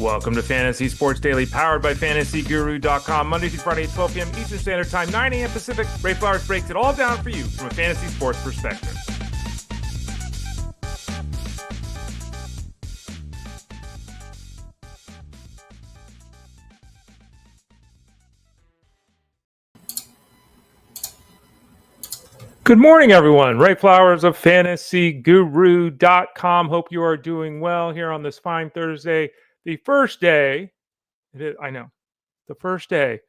Welcome to Fantasy Sports Daily, powered by FantasyGuru.com. Monday through Friday, 12 p.m. Eastern Standard Time, 9 a.m. Pacific. Ray Flowers breaks it all down for you from a fantasy sports perspective. Good morning, everyone. Ray Flowers of FantasyGuru.com. Hope you are doing well here on this fine Thursday. The first day, the first day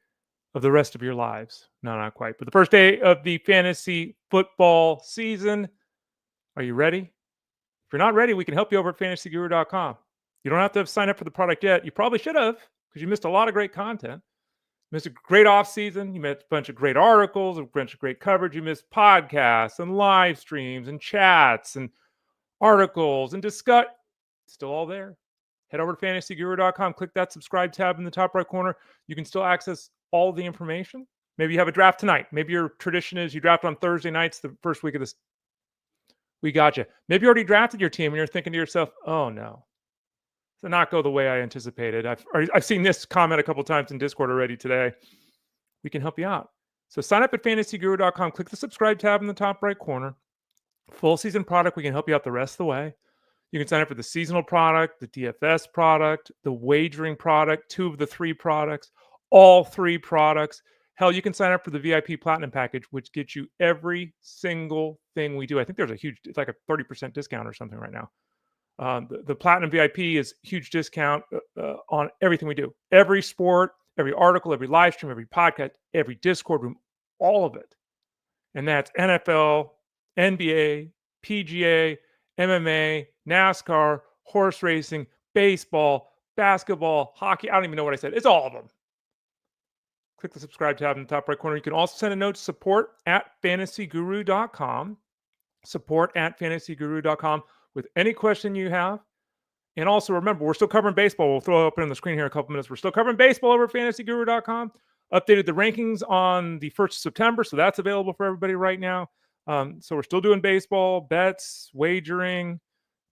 of the rest of your lives. No, not quite, but the first day of the fantasy football season. Are you ready? If you're not ready, we can help you over at FantasyGuru.com. You don't have to sign up for the product yet. You probably should have, because you missed a lot of great content. You missed a great off season. You missed a bunch of great articles, a bunch of great coverage. You missed podcasts and live streams and chats and articles and discuss. Still all there. Head over to FantasyGuru.com. Click that subscribe tab in the top right corner. You can still access all the information. Maybe you have a draft tonight. Maybe your tradition is you draft on Thursday nights, the first week of this. We got you. Maybe you already drafted your team and you're thinking to yourself, oh no, did not go the way I anticipated. I've seen this comment a couple times in Discord already today. We can help you out. So sign up at FantasyGuru.com. Click the subscribe tab in the top right corner. Full season product. We can help you out the rest of the way. You can sign up for the seasonal product, the DFS product, the wagering product, 2 of the 3 products, all 3 products. Hell, you can sign up for the VIP Platinum package, which gets you every single thing we do. I think there's it's like a 30% discount or something right now. The Platinum VIP is huge discount on everything we do. Every sport, every article, every live stream, every podcast, every Discord room, all of it. And that's NFL, NBA, PGA, MMA, NASCAR, horse racing, baseball, basketball, hockey. I don't even know what I said. It's all of them. Click the subscribe tab in the top right corner. You can also send a note to support at FantasyGuru.com. Support at FantasyGuru.com with any question you have. And also remember, we're still covering baseball. We'll throw it up on the screen here in a couple minutes. We're still covering baseball over at FantasyGuru.com. Updated the rankings on the 1st of September, so that's available for everybody right now. So we're still doing baseball, bets, wagering,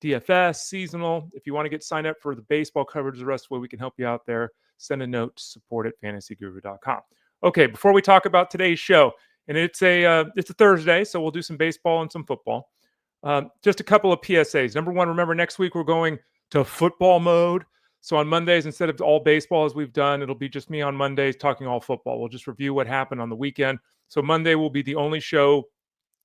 DFS, seasonal. If you want to get signed up for the baseball coverage the rest of the way, we can help you out there. Send a note to support at FantasyGuru.com. Okay, before we talk about today's show, and it's a Thursday, so we'll do some baseball and some football. Just a couple of PSAs. Number one, remember next week we're going to football mode. So on Mondays, instead of all baseball as we've done, it'll be just me on Mondays talking all football. We'll just review what happened on the weekend. So Monday will be the only show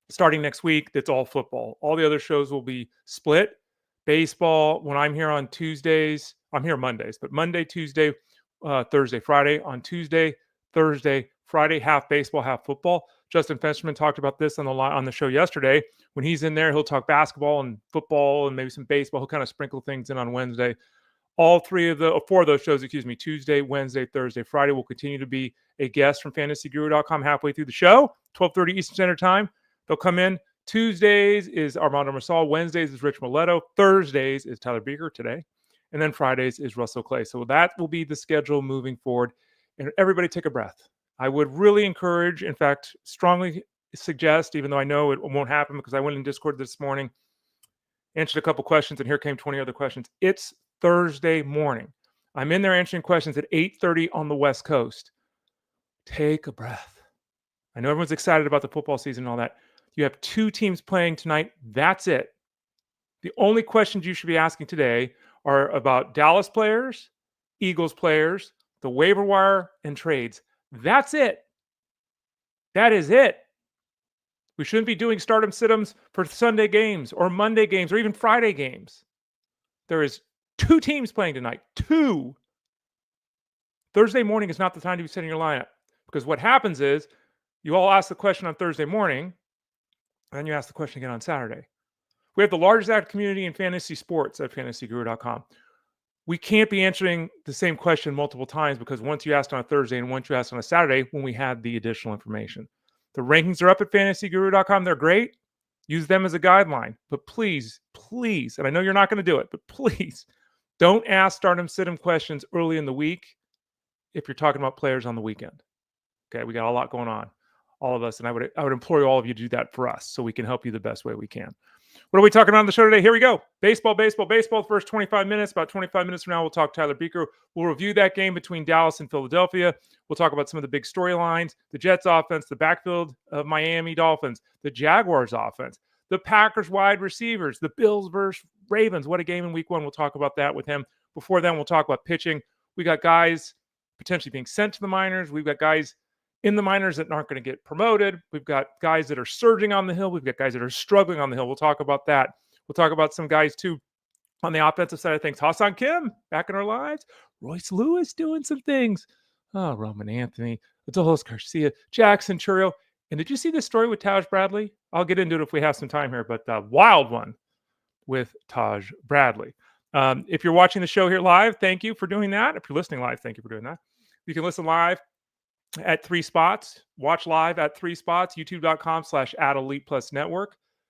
starting next week that's all football. All the other shows will be split. Baseball, when I'm here on Tuesdays, I'm here Mondays, but Monday, Tuesday, Thursday, Friday. On Tuesday, Thursday, Friday, half baseball, half football. Justin Fensterman talked about this on the show yesterday. When he's in there, he'll talk basketball and football and maybe some baseball. He'll kind of sprinkle things in on Wednesday. All 4 of those shows, Tuesday, Wednesday, Thursday, Friday will continue to be a guest from FantasyGuru.com halfway through the show, 12:30 Eastern Standard Time. They'll come in. Tuesdays is Armando Marsal. Wednesdays is Rich Mileto. Thursdays is Tyler Buecher today. And then Fridays is Russell Clay. So that will be the schedule moving forward. And everybody take a breath. I would really encourage, in fact, strongly suggest, even though I know it won't happen because I went in Discord this morning, answered a couple questions, and here came 20 other questions. It's Thursday morning. I'm in there answering questions at 8:30 on the West Coast. Take a breath. I know everyone's excited about the football season and all that. You have 2 teams playing tonight. That's it. The only questions you should be asking today are about Dallas players, Eagles players, the waiver wire, and trades. That's it. That is it. We shouldn't be doing stardom sit-ems for Sunday games or Monday games or even Friday games. There is 2 teams playing tonight. 2. Thursday morning is not the time to be setting your lineup, because what happens is you all ask the question on Thursday morning, and then you ask the question again on Saturday. We have the largest active community in fantasy sports at FantasyGuru.com. We can't be answering the same question multiple times, because once you asked on a Thursday and once you asked on a Saturday when we had the additional information. The rankings are up at FantasyGuru.com. They're great. Use them as a guideline. But please, and I know you're not going to do it, but please don't ask stardom sit-em questions early in the week if you're talking about players on the weekend. Okay, we got a lot going on, all of us, and I would implore all of you to do that for us so we can help you the best way we can. What are we talking about on the show today? Here we go. Baseball. The first 25 minutes. About 25 minutes from now, we'll talk Tyler Buecher. We'll review that game between Dallas and Philadelphia. We'll talk about some of the big storylines, the Jets offense, the backfield of Miami Dolphins, the Jaguars offense, the Packers wide receivers, the Bills versus Ravens. What a game in week one. We'll talk about that with him. Before then, we'll talk about pitching. We got guys potentially being sent to the minors. We've got guys in the minors that aren't going to get promoted. We've got guys that are surging on the hill. We've got guys that are struggling on the hill. We'll talk about that. We'll talk about some guys, too, on the offensive side of things. Ha-Seong Kim back in our lives. Royce Lewis doing some things. Oh, Roman Anthony, Adolis, Garcia, Jackson, Chourio. And did you see this story with Taj Bradley? I'll get into it if we have some time here, but the wild one with Taj Bradley. If you're watching the show here live, thank you for doing that. If you're listening live, thank you for doing that. You can listen live at 3 spots, watch live at 3 spots, youtube.com/@ElitePlusNetwork,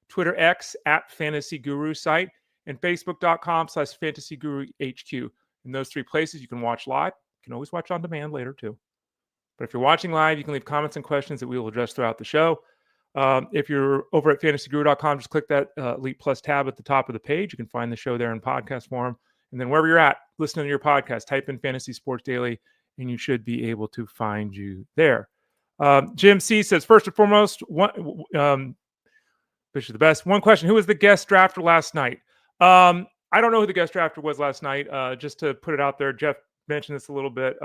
Twitter X @FantasyGuru site, and Facebook.com/FantasyGuruHQ. In those 3 places, you can watch live. You can always watch on demand later too. But if you're watching live, you can leave comments and questions that we will address throughout the show. If you're over at fantasyguru.com, just click that Elite Plus tab at the top of the page. You can find the show there in podcast form. And then wherever you're at, listening to your podcast, type in Fantasy Sports Daily, and you should be able to find you there. Jim C says, first and foremost, Fish is the best. One question: who was the guest drafter last night? I don't know who the guest drafter was last night. Just to put it out there, Jeff mentioned this a little bit.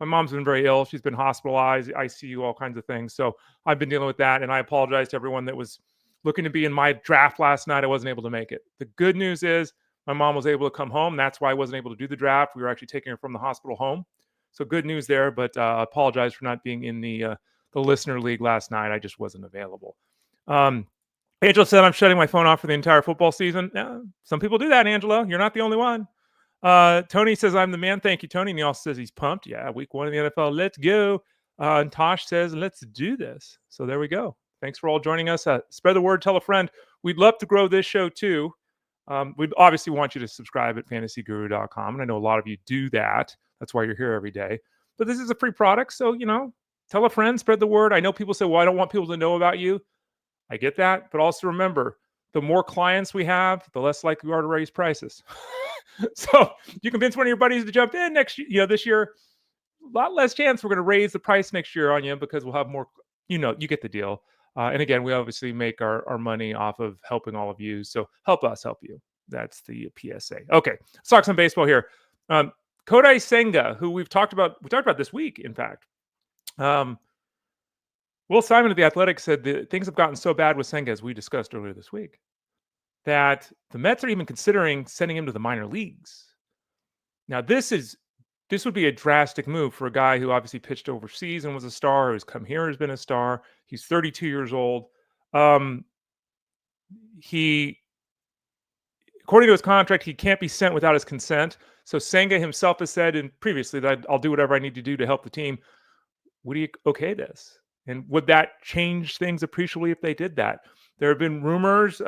My mom's been very ill. She's been hospitalized, ICU, all kinds of things. So I've been dealing with that, and I apologize to everyone that was looking to be in my draft last night. I wasn't able to make it. The good news is my mom was able to come home. That's why I wasn't able to do the draft. We were actually taking her from the hospital home. So good news there, but I apologize for not being in the listener league last night. I just wasn't available. Angela said I'm shutting my phone off for the entire football season. Yeah, some people do that, Angela. You're not the only one. Tony says I'm the man. Thank you, Tony. And he also says he's pumped. Yeah, week 1 in the NFL. Let's go. And Tosh says, let's do this. So there we go. Thanks for all joining us. Spread the word. Tell a friend. We'd love to grow this show too. We'd obviously want you to subscribe at fantasyguru.com. And I know a lot of you do that. That's why you're here every day. But this is a free product. So, tell a friend, spread the word. I know people say, well, I don't want people to know about you. I get that. But also remember, the more clients we have, the less likely we are to raise prices. So you convince one of your buddies to jump in next year, this year, a lot less chance we're going to raise the price next year on you because we'll have more, you get the deal. And again, we obviously make our money off of helping all of you. So help us help you. That's the PSA. Okay. Let's talk some baseball here. Kodai Senga, who we talked about this week, in fact. Will Simon of The Athletic said that things have gotten so bad with Senga, as we discussed earlier this week, that the Mets are even considering sending him to the minor leagues. Now, this would be a drastic move for a guy who obviously pitched overseas and was a star, who's come here, has been a star. He's 32 years old. He, according to his contract, he can't be sent without his consent. So Senga himself has said previously that I'll do whatever I need to do to help the team. Would he okay this? And would that change things appreciably if they did that? There have been rumors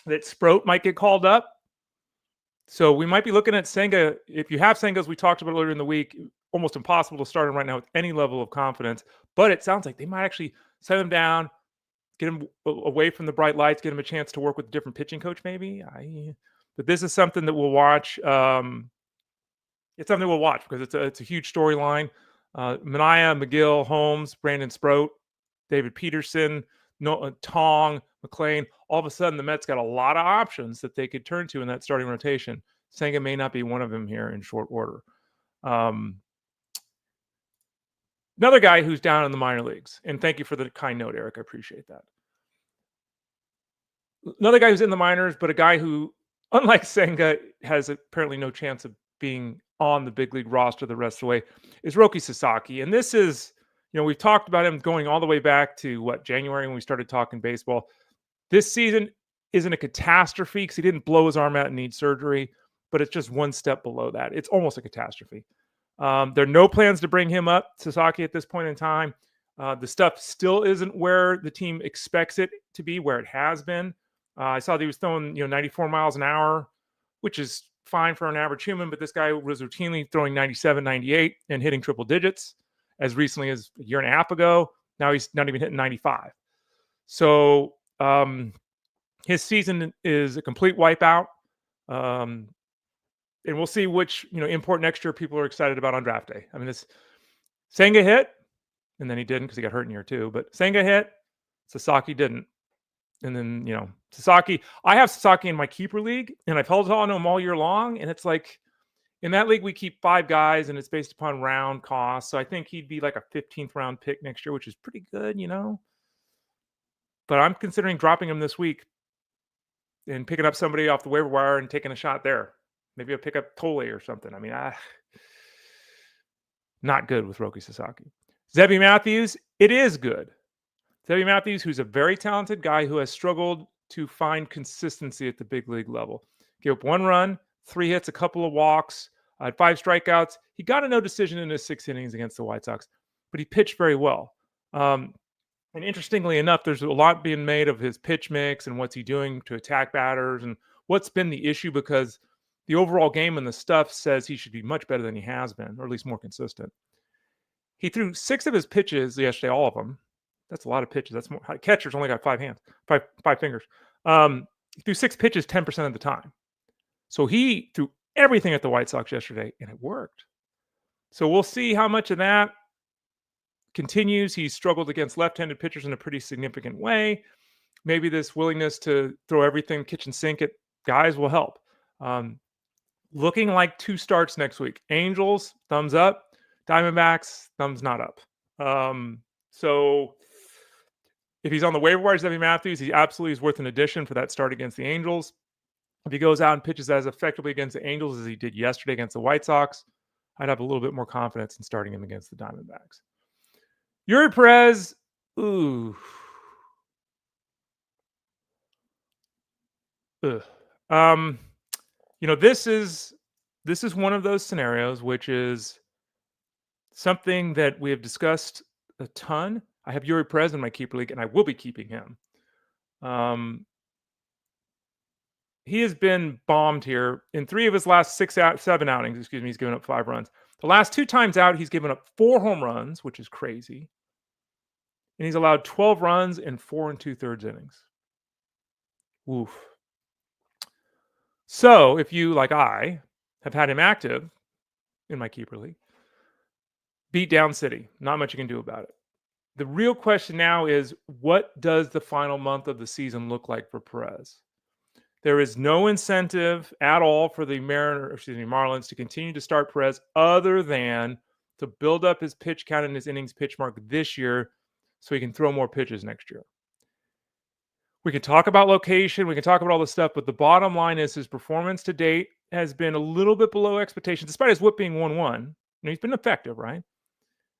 that Sproat might get called up. So we might be looking at Senga. If you have Senga, as we talked about earlier in the week, almost impossible to start him right now with any level of confidence. But it sounds like they might actually set him down, get him away from the bright lights, get him a chance to work with a different pitching coach maybe. But this is something that we'll watch. It's something we'll watch because it's a huge storyline. Mania, McGill, Holmes, Brandon Sproat, David Peterson, Tong, McLean. All of a sudden, the Mets got a lot of options that they could turn to in that starting rotation. Senga may not be one of them here in short order. Another guy who's down in the minor leagues, and thank you for the kind note, Eric. I appreciate that. Another guy who's in the minors, but a guy who, unlike Senga, has apparently no chance of being on the big league roster the rest of the way, is Roki Sasaki. And this is, we've talked about him going all the way back to January when we started talking baseball. This season isn't a catastrophe because he didn't blow his arm out and need surgery, but it's just one step below that. It's almost a catastrophe. There are no plans to bring him up, Sasaki, at this point in time. The stuff still isn't where the team expects it to be, where it has been. I saw that he was throwing, 94 miles an hour, which is fine for an average human, but this guy was routinely throwing 97, 98 and hitting triple digits as recently as a year and a half ago. Now he's not even hitting 95. So his season is a complete wipeout. And we'll see which import next year people are excited about on draft day. I mean, this Senga hit, and then he didn't because he got hurt in year 2. But Senga hit, Sasaki didn't. And then, Sasaki, I have Sasaki in my keeper league, and I've held on to him all year long. And it's like, in that league, we keep 5 guys, and it's based upon round cost. So I think he'd be like a 15th round pick next year, which is pretty good, But I'm considering dropping him this week and picking up somebody off the waiver wire and taking a shot there. Maybe I'll pick up Tole or something. I mean, not good with Roki Sasaki. Zebby Matthews, it is good. Zebby Matthews, who's a very talented guy who has struggled to find consistency at the big league level. Gave up 1 run, 3 hits, a couple of walks, had 5 strikeouts. He got a no decision in his 6 innings against the White Sox, but he pitched very well. And interestingly enough, there's a lot being made of his pitch mix and what's he doing to attack batters and what's been the issue, because the overall game and the stuff says he should be much better than he has been, or at least more consistent. He threw 6 of his pitches yesterday, all of them. That's a lot of pitches. That's more. Catcher's only got 5 hands, five fingers. He threw 6 pitches 10% of the time. So he threw everything at the White Sox yesterday, and it worked. So we'll see how much of that continues. He struggled against left-handed pitchers in a pretty significant way. Maybe this willingness to throw everything kitchen sink at guys will help. Looking like 2 starts next week. Angels, thumbs up. Diamondbacks, thumbs not up. So if he's on the waiver wire, Zebby Matthews, he absolutely is worth an addition for that start against the Angels. If he goes out and pitches as effectively against the Angels as he did yesterday against the White Sox, I'd have a little bit more confidence in starting him against the Diamondbacks. Eury Perez, ooh. Ugh. This is one of those scenarios which is something that we have discussed a ton. I have Eury Perez in my keeper league, and I will be keeping him. He has been bombed here. In 3 of his last 7 outings, he's given up 5 runs. The last 2 times out, he's given up 4 home runs, which is crazy. And he's allowed 12 runs in 4 2/3 innings. Oof. So if you, like I, have had him active in my keeper league, beat down City. Not much you can do about it. The real question now is, what does the final month of the season look like for Perez? There is no incentive at all for the Marlins to continue to start Perez other than to build up his pitch count and his innings pitch mark this year so he can throw more pitches next year. We can talk about location. We can talk about all this stuff, but the bottom line is his performance to date has been a little bit below expectations, despite his whip being 1-1. He's been effective, right?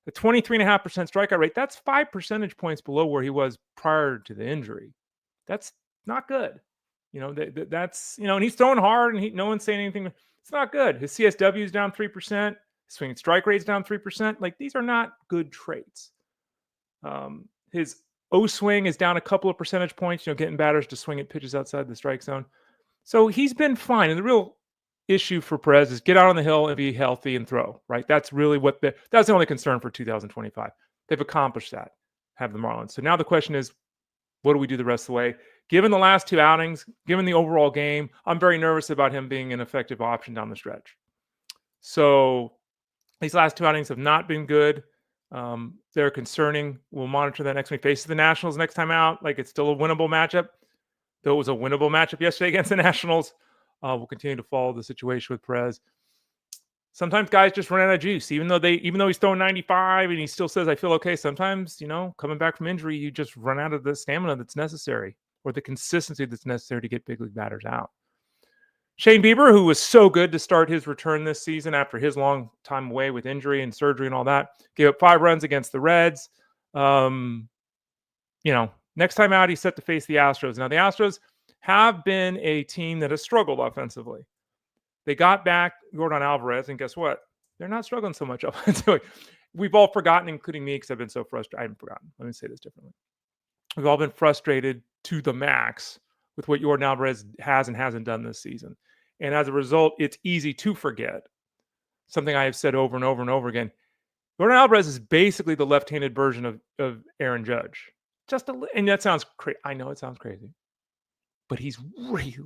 The 23.5% strikeout rate, that's 5 percentage points below where he was prior to the injury. That's not good. That's, and he's throwing hard and no one's saying anything. It's not good. His CSW is down 3%. His swing and strike rate's down 3%. Like, these are not good traits. His O swing is down a couple of percentage points, getting batters to swing at pitches outside the strike zone. So he's been fine. And the real issue for Perez is get out on the hill and be healthy and throw, right? That's really that's the only concern for 2025. They've accomplished that, have the Marlins. So now the question is, what do we do the rest of the way? Given the last 2 outings, given the overall game, I'm very nervous about him being an effective option down the stretch. So these last 2 outings have not been good. They're concerning. We'll monitor that next week. Faces the Nationals next time out. Like, it's still a winnable matchup. Though it was a winnable matchup yesterday against the Nationals. We'll continue to follow the situation with Perez. Sometimes guys just run out of juice, even though he's throwing 95 and he still says, I feel okay. Sometimes, coming back from injury, you just run out of the stamina that's necessary or the consistency that's necessary to get big league batters out. Shane Bieber, who was so good to start his return this season after his long time away with injury and surgery and all that, gave up 5 runs against the Reds. Next time out, he's set to face the Astros. Now, the Astros have been a team that has struggled offensively. They got back Yordan Alvarez, and guess what? They're not struggling so much offensively. We've all forgotten, including me, because I've been so frustrated. I haven't forgotten. Let me say this differently. We've all been frustrated to the max with what Yordan Alvarez has and hasn't done this season. And as a result, it's easy to forget something I have said over and over and over again. Yordan Alvarez is basically the left-handed version of Aaron Judge. And that sounds crazy. I know it sounds crazy. but he's really,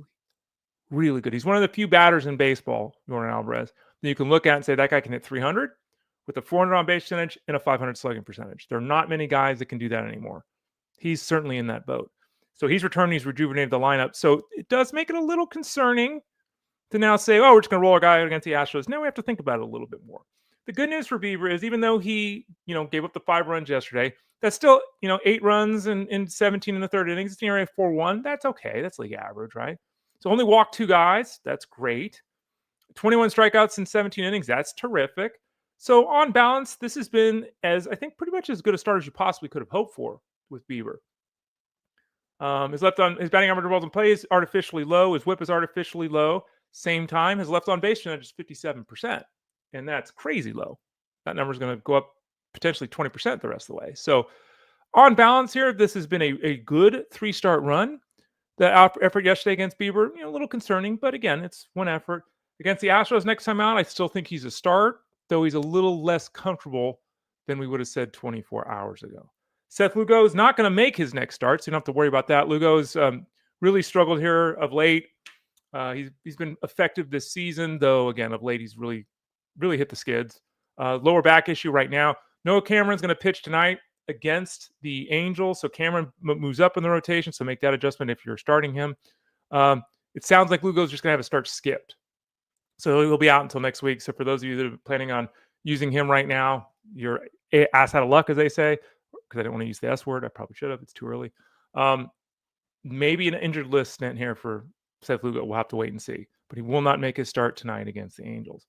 really good. He's one of the few batters in baseball, Yordan Alvarez, that you can look at and say that guy can hit 300 with a 400 on base percentage and a 500 slugging percentage. There are not many guys that can do that anymore. He's certainly in that boat. So he's returned, he's rejuvenated the lineup. So it does make it a little concerning to now say, oh, we're just going to roll a guy out against the Astros. Now we have to think about it a little bit more. The good news for Bieber is even though he, gave up the 5 runs yesterday, that's still, 8 runs in 17 in the third innings. It's an ERA 4.1. That's okay. That's league average, right? So only walked 2 guys. That's great. 21 strikeouts in 17 innings. That's terrific. So on balance, this has been I think pretty much as good a start as you possibly could have hoped for with Bieber. His batting average balls in play is artificially low. His whip is artificially low. Same time, his left on base percentage is 57%. And that's crazy low. That number is going to go up potentially 20% the rest of the way. So on balance here, this has been a good 3-start run. The effort yesterday against Bieber, a little concerning, but again, it's one effort. Against the Astros next time out, I still think he's a start, though he's a little less comfortable than we would have said 24 hours ago. Seth Lugo is not going to make his next start, so you don't have to worry about that. Lugo's really struggled here of late. He's been effective this season, though, again, of late, he's really hit the skids. Lower back issue right now. Noah Cameron's going to pitch tonight against the Angels, so Cameron moves up in the rotation, so make that adjustment if you're starting him. It sounds like Lugo's just going to have a start skipped. So he'll be out until next week. So for those of you that are planning on using him right now, you're ass out of luck, as they say, because I didn't want to use the S word. I probably should have. It's too early. Maybe an injured list stint here for Seth Lugo. We'll have to wait and see. But he will not make his start tonight against the Angels.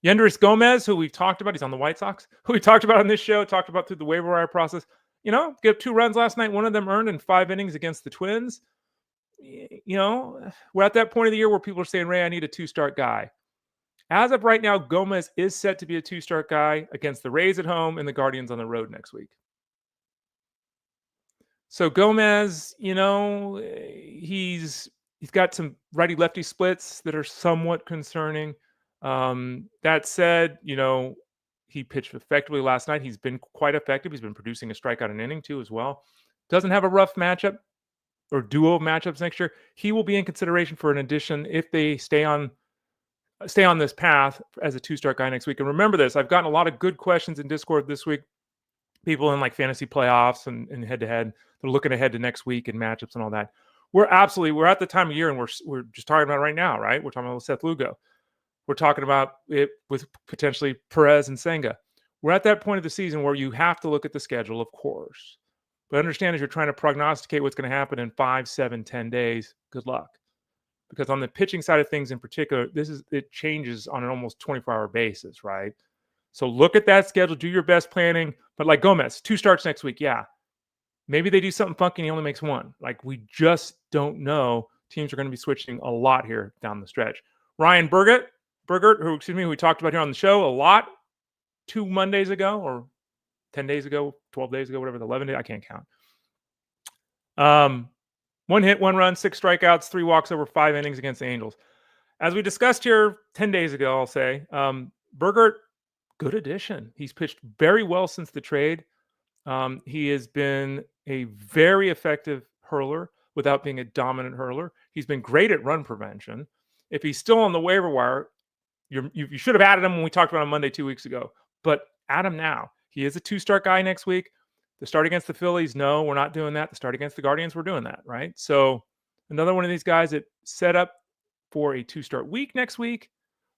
Yoendrys Gomez, who we've talked about, he's on the White Sox, who we talked about on this show, talked about through the waiver wire process. Gave up 2 runs last night. One of them earned in 5 innings against the Twins. We're at that point of the year where people are saying, Ray, I need a 2-start guy. As of right now, Gomez is set to be a 2-start guy against the Rays at home and the Guardians on the road next week. So Gomez, he's got some righty-lefty splits that are somewhat concerning. That said, he pitched effectively last night. He's been quite effective. He's been producing a strikeout an inning too as well. Doesn't have a rough matchup or duo of matchups next year. He will be in consideration for an addition if they stay on this path as a 2-start guy next week. And remember this, I've gotten a lot of good questions in Discord this week. People in like fantasy playoffs and head-to-head, they're looking ahead to next week and matchups and all that. We're at the time of year and we're just talking about it right now, right? We're talking about Seth Lugo. We're talking about it with potentially Perez and Senga. We're at that point of the season where you have to look at the schedule, of course. But understand as you're trying to prognosticate what's going to happen in 5, 7, 10 days, good luck. Because on the pitching side of things in particular, it changes on an almost 24-hour basis, right? So look at that schedule, do your best planning. But like Gomez, 2 starts next week, yeah. Maybe they do something funky and he only makes 1. Like we just don't know. Teams are going to be switching a lot here down the stretch. Ryan Bergert, who we talked about here on the show a lot 2 Mondays ago or 10 days ago, 12 days ago, whatever, the 11 days, I can't count. 1 hit, 1 run, 6 strikeouts, 3 walks over 5 innings against the Angels. As we discussed here 10 days ago, I'll say, Bergert, good addition. He's pitched very well since the trade. He has been a very effective hurler without being a dominant hurler. He's been great at run prevention. If he's still on the waiver wire, you should have added him when we talked about him Monday 2 weeks ago. But add him now. He is a 2-start guy next week. The start against the Phillies, no, we're not doing that. The start against the Guardians, we're doing that, right? So another one of these guys that set up for a 2-start week next week,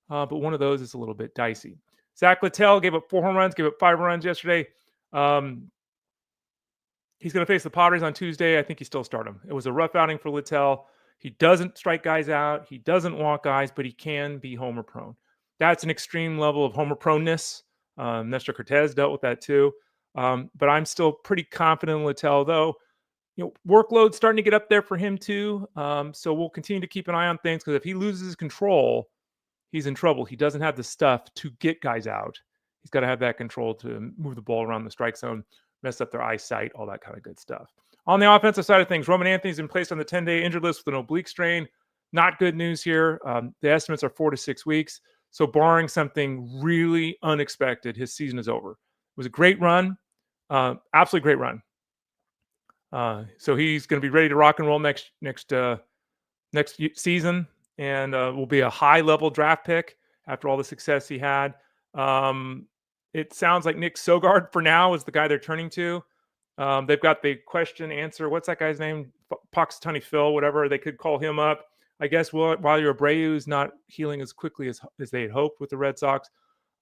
but one of those is a little bit dicey. Zack Littell gave up 4 home runs, gave up 5 runs yesterday. He's going to face the Padres on Tuesday. I think you still start him. It was a rough outing for Littell. He doesn't strike guys out. He doesn't walk guys, but he can be homer prone. That's an extreme level of homer proneness. Nestor Cortez dealt with that too. But I'm still pretty confident in Littell, though. Workload's starting to get up there for him too. So we'll continue to keep an eye on things because if he loses control, he's in trouble. He doesn't have the stuff to get guys out. He's got to have that control to move the ball around the strike zone, mess up their eyesight, all that kind of good stuff. On the offensive side of things, Roman Anthony's been placed on the 10-day injured list with an oblique strain. Not good news here. The estimates are 4 to 6 weeks. So barring something really unexpected, his season is over. It was a great run. Absolutely great run. So he's going to be ready to rock and roll next next season, and will be a high-level draft pick after all the success he had. It sounds like Nick Sogard for now is the guy they're turning to. They've got the question answer. What's that guy's name? Puxatawny Phil, whatever. They could call him up. I guess while your Abreu is not healing as quickly as they had hoped with the Red Sox.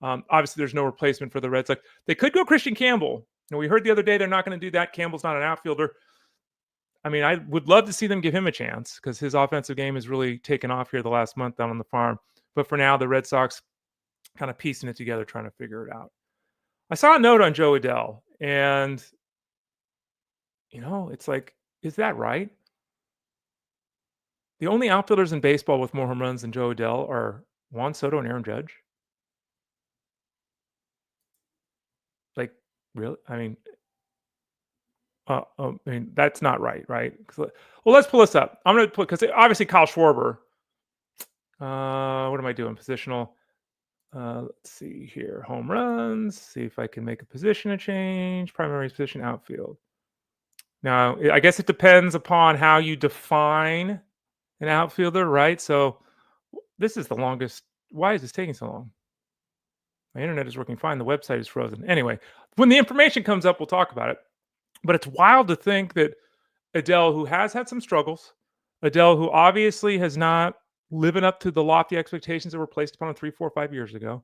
Obviously, there's no replacement for the Red Sox. They could go Christian Campbell. And we heard the other day they're not going to do that. Campbell's not an outfielder. I mean, I would love to see them give him a chance because his offensive game has really taken off here the last month down on the farm. But for now, the Red Sox kind of piecing it together, trying to figure it out. I saw a note on Joe Adell, and, it's like, is that right? The only outfielders in baseball with more home runs than Joe Adell are Juan Soto and Aaron Judge. Like, really? I mean, that's not right? Well, let's pull this up. I'm going to put, because obviously Kyle Schwarber. What am I doing? Positional. Let's see here. Home runs. See if I can make a position change. Primary position, outfield. Now, I guess it depends upon how you define an outfielder, right? So this is the longest. Why is this taking so long? My internet is working fine. The website is frozen. Anyway, when the information comes up, we'll talk about it. But it's wild to think that Adell, who has had some struggles, Adell, who obviously has not living up to the lofty expectations that were placed upon him 3, 4, 5 years ago,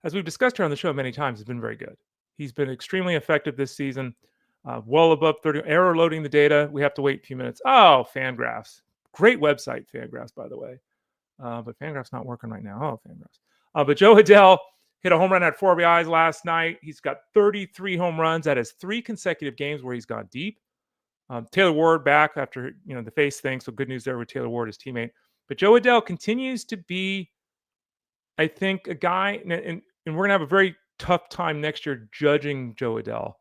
as we've discussed here on the show many times, has been very good. He's been extremely effective this season, well above 30. Error loading the data. We have to wait a few minutes. Oh, Fangraphs. Great website, Fangraphs, by the way. But Fangraphs not working right now. Oh, Fangraphs. But Joe Adell hit a home run at 4 RBIs last night. He's got 33 home runs. That is 3 consecutive games where he's gone deep. Taylor Ward back after the face thing. So good news there with Taylor Ward, his teammate. But Joe Adell continues to be, I think, a guy, and we're going to have a very tough time next year judging Joe Adell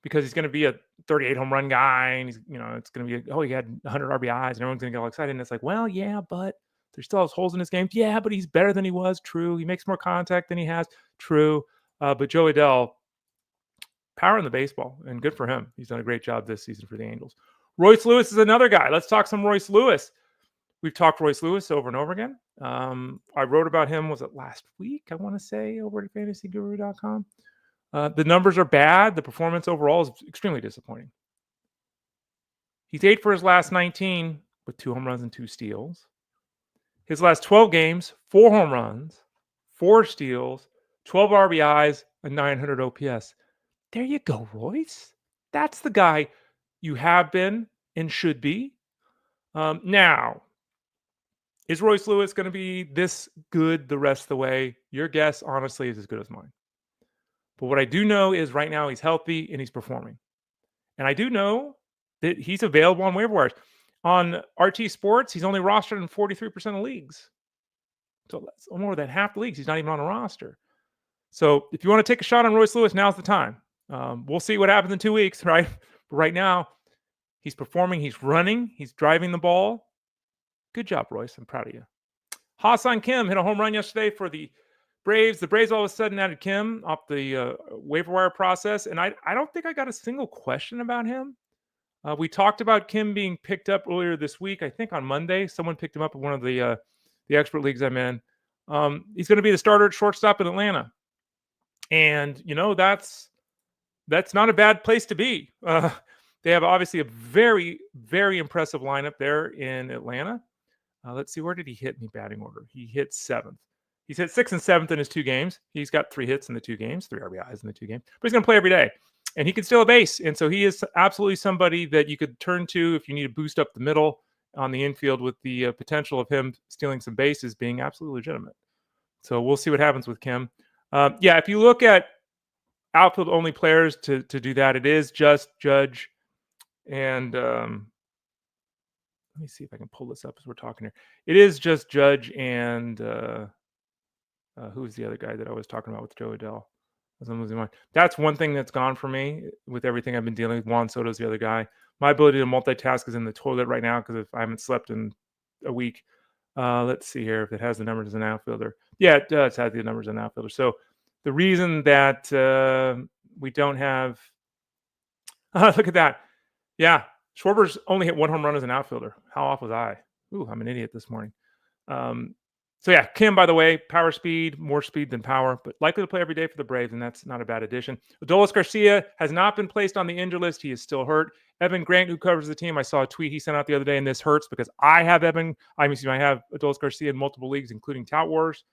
because he's going to be a 38 home run guy, and he's, it's going to be, he had 100 RBIs, and everyone's going to get all excited. And it's like, well, yeah, but there's still has holes in his game. Yeah, but he's better than he was. True. He makes more contact than he has. True. But Joe Adell, power in the baseball, and good for him. He's done a great job this season for the Angels. Royce Lewis is another guy. Let's talk some Royce Lewis. We've talked Royce Lewis over and over again. I wrote about him, was it last week, I want to say, over at fantasyguru.com. The numbers are bad. The performance overall is extremely disappointing. He's 8 for his last 19 with 2 home runs and 2 steals. His last 12 games, 4 home runs, 4 steals, 12 RBIs, and 900 OPS. There you go, Royce. That's the guy you have been and should be. Now, is Royce Lewis going to be this good the rest of the way? Your guess, honestly, is as good as mine. But what I do know is right now he's healthy and he's performing. And I do know that he's available on waiver wires. On RT Sports, he's only rostered in 43% of leagues. So that's more than half the leagues. He's not even on a roster. So if you want to take a shot on Royce Lewis, now's the time. We'll see what happens in 2 weeks, right? But right now, he's performing. He's running. He's driving the ball. Good job, Royce. I'm proud of you. Ha-Seong Kim hit a home run yesterday for the Braves. The Braves all of a sudden added Kim off the waiver wire process. And I don't think I got a single question about him. We talked about Kim being picked up earlier this week. I think on Monday, someone picked him up in one of the expert leagues I'm in. He's going to be the starter at shortstop in Atlanta. And, that's not a bad place to be. They have obviously a very, very impressive lineup there in Atlanta. Let's see, where did he hit in the batting order? He hit 7th. He's hit 6th and 7th in his 2 games. He's got 3 hits in the 2 games, 3 RBIs in the 2 games. But he's going to play every day. And he can steal a base. And so he is absolutely somebody that you could turn to if you need to boost up the middle on the infield, with the potential of him stealing some bases being absolutely legitimate. So we'll see what happens with Kim. If you look at outfield-only players to do that, it is just Judge and let me see if I can pull this up as we're talking here. It is just Judge and who's the other guy that I was talking about with Joe Adell? I'm losing mine. That's one thing that's gone for me with everything I've been dealing with. Juan Soto's the other guy. My ability to multitask is in the toilet right now because if I haven't slept in a week. Let's see here if it has the numbers as an outfielder. Yeah, it does have the numbers as an outfielder. So the reason that we don't have look at that. Yeah, Schwarber's only hit 1 home run as an outfielder. How off was I? Ooh, I'm an idiot this morning. So yeah, Kim, by the way, power speed, more speed than power, but likely to play every day for the Braves, and that's not a bad addition. Adolis Garcia has not been placed on the injured list. He is still hurt. Evan Grant, who covers the team, I saw a tweet he sent out the other day, and this hurts because I have I have Adolis Garcia in multiple leagues, including Tout Wars.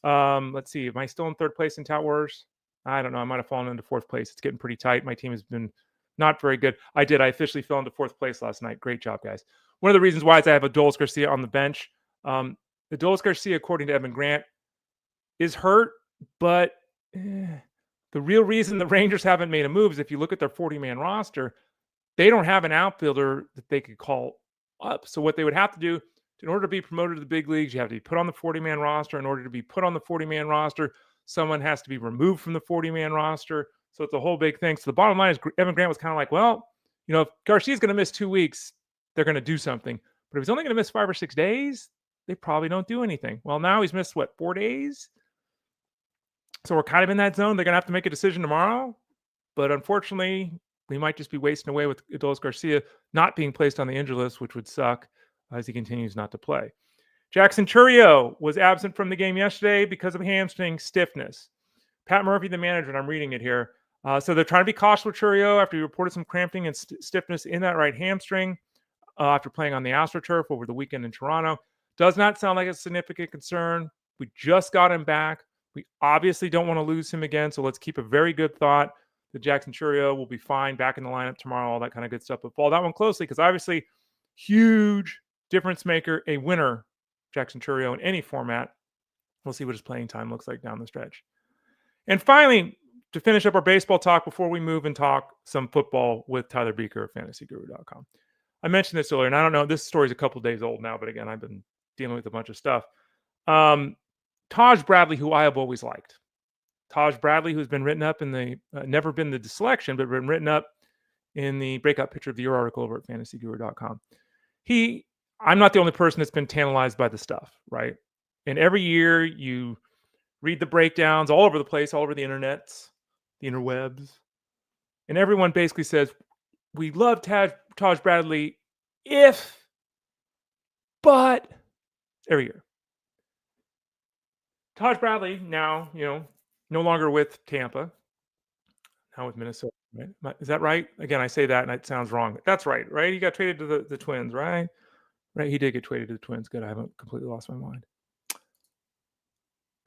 Let's see, am I still in third place in Tout Wars? I don't know. I might have fallen into fourth place. It's getting pretty tight. My team has been not very good. I officially fell into fourth place last night. Great job, guys. One of the reasons why is I have Adolis Garcia on the bench. Adolis Garcia, according to Evan Grant, is hurt, but the real reason the Rangers haven't made a move is if you look at their 40-man roster, they don't have an outfielder that they could call up. So what they would have to do, in order to be promoted to the big leagues, you have to be put on the 40-man roster. In order to be put on the 40-man roster, someone has to be removed from the 40-man roster. So it's a whole big thing. So the bottom line is Evan Grant was kind of like, well, if Garcia's going to miss 2 weeks, they're going to do something. But if he's only going to miss 5 or 6 days, they probably don't do anything. Well, now he's missed, 4 days? So we're kind of in that zone. They're going to have to make a decision tomorrow. But unfortunately, we might just be wasting away with Adolis Garcia not being placed on the injured list, which would suck as he continues not to play. Jackson Chourio was absent from the game yesterday because of hamstring stiffness. Pat Murphy, the manager, and I'm reading it here. So they're trying to be cautious with Chourio after he reported some cramping and stiffness in that right hamstring after playing on the AstroTurf over the weekend in Toronto. Does not sound like a significant concern. We just got him back. We obviously don't want to lose him again, so let's keep a very good thought that Jackson Chourio will be fine, back in the lineup tomorrow, all that kind of good stuff. But follow that one closely because obviously huge difference maker, a winner, Jackson Chourio in any format. We'll see what his playing time looks like down the stretch. And finally, to finish up our baseball talk before we move and talk some football with Tyler Buecher of fantasyguru.com. I mentioned this earlier, and I don't know, this story's a couple days old now, but again, I've been dealing with a bunch of stuff. Taj Bradley, who I have always liked. Taj Bradley, who's been written up in the, never been the selection, but been written up in the breakout picture of the year article over at fantasyguru.com. I'm not the only person that's been tantalized by the stuff, right? And every year you read the breakdowns all over the place, all over the internets, the interwebs. And everyone basically says, we love Taj Bradley but every year. Taj Bradley now, no longer with Tampa, now with Minnesota. Right? Is that right? Again, I say that and it sounds wrong. That's right? He got traded to the Twins, right? Right, he did get traded to the Twins. Good, I haven't completely lost my mind.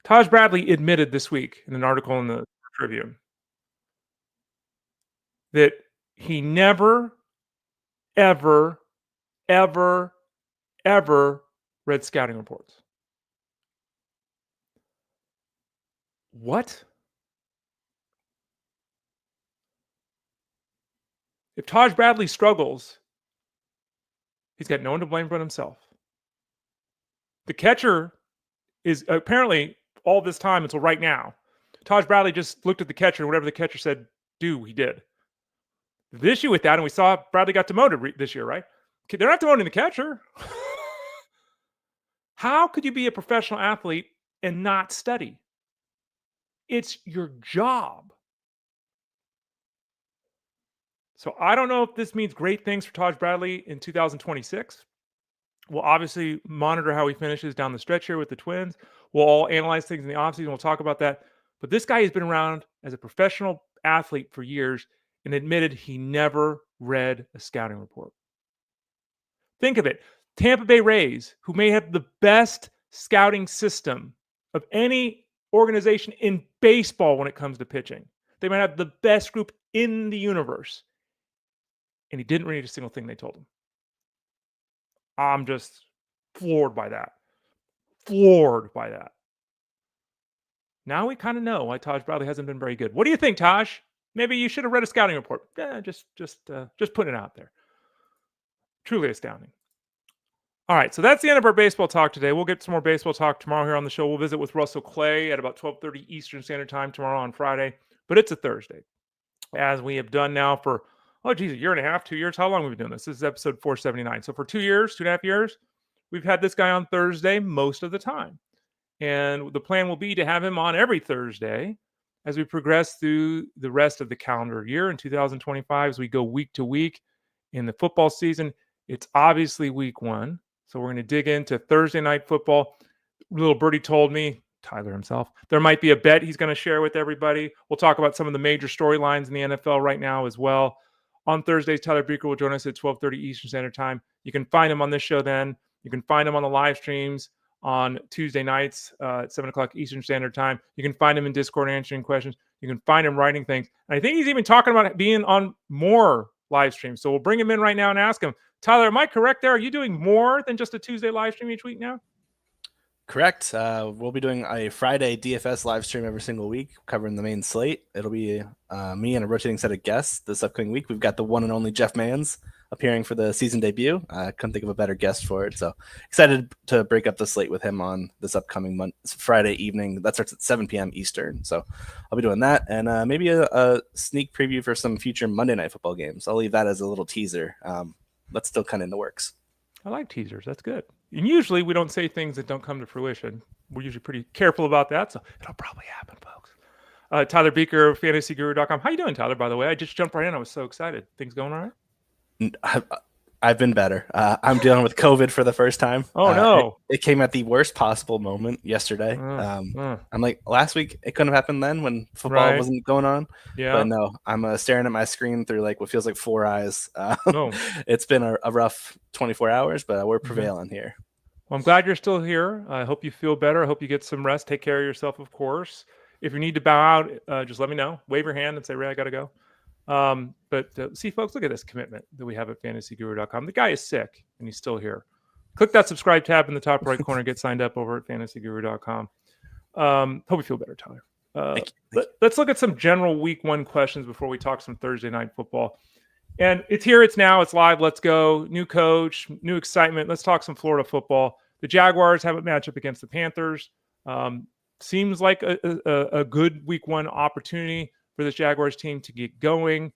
Taj Bradley admitted this week in an article in the Tribune that he never, ever, ever, ever read scouting reports. What? If Taj Bradley struggles, he's got no one to blame but himself. The catcher is apparently all this time until right now. Taj Bradley just looked at the catcher, and whatever the catcher said, he did. The issue with that, and we saw Bradley got demoted this year, right? They're not demoting the catcher. How could you be a professional athlete and not study? It's your job. So I don't know if this means great things for Taj Bradley in 2026. We'll obviously monitor how he finishes down the stretch here with the Twins. We'll all analyze things in the offseason. We'll talk about that. But this guy has been around as a professional athlete for years and admitted he never read a scouting report. Think of it. Tampa Bay Rays, who may have the best scouting system of any organization in baseball when it comes to pitching. They might have the best group in the universe. And he didn't read a single thing they told him. I'm just floored by that. Now we kind of know why Taj Bradley hasn't been very good. What do you think, Taj? Maybe you should have read a scouting report. Just putting it out there. Truly astounding. All right, so that's the end of our baseball talk today. We'll get some more baseball talk tomorrow here on the show. We'll visit with Russell Clay at about 12:30 Eastern Standard Time tomorrow on Friday. But it's a Thursday, as we have done now for, a year and a half, 2 years. How long have we been doing this? This is episode 479. So for 2 years, 2.5 years, we've had this guy on Thursday most of the time. And the plan will be to have him on every Thursday as we progress through the rest of the calendar year in 2025, as we go week to week in the football season. It's obviously week one. So we're going to dig into Thursday night football. Little birdie told me, Tyler himself, there might be a bet he's going to share with everybody. We'll talk about some of the major storylines in the NFL right now as well. On Thursdays, Tyler Buecher will join us at 12:30 Eastern Standard Time. You can find him on this show then. You can find him on the live streams on Tuesday nights at 7 o'clock Eastern Standard Time. You can find him in Discord answering questions. You can find him writing things. And I think he's even talking about being on more live streams. So we'll bring him in right now and ask him, Tyler, am I correct there? Are you doing more than just a Tuesday live stream each week now? Correct. We'll be doing a Friday DFS live stream every single week, covering the main slate. It'll be me and a rotating set of guests this upcoming week. We've got the one and only Jeff Mans appearing for the season debut. I couldn't think of a better guest for it. So excited to break up the slate with him on this upcoming Friday evening. That starts at 7 p.m. Eastern. So I'll be doing that, and maybe a sneak preview for some future Monday Night Football games. I'll leave that as a little teaser. That's still kind of in the works. I like teasers. That's good. And usually we don't say things that don't come to fruition. We're usually pretty careful about that, so it'll probably happen, folks. Tyler Buecher, fantasyguru.com. How you doing, Tyler, by the way? I just jumped right in. I was so excited. Things going all right? I've been better. I'm dealing with COVID for the first time. Oh, no. It came at the worst possible moment yesterday. I'm like, last week, it couldn't have happened then when football wasn't going on. Yeah. But no, I'm staring at my screen through like what feels like 4 eyes. It's been a rough 24 hours, but we're prevailing here. Well, I'm glad you're still here. I hope you feel better. I hope you get some rest. Take care of yourself, of course. If you need to bow out, just let me know. Wave your hand and say, Ray, I got to go. But see, folks, look at this commitment that we have at fantasyguru.com. The guy is sick and he's still here. Click that subscribe tab in the top right corner. Get signed up over at fantasyguru.com. Hope you feel better, Tyler. But let's look at some general week one questions before we talk some Thursday night football. And it's here, it's now, it's live. Let's go. New coach, new excitement. Let's talk some Florida football. The Jaguars have a matchup against the Panthers. Seems like a good week one opportunity for this Jaguars team to get going.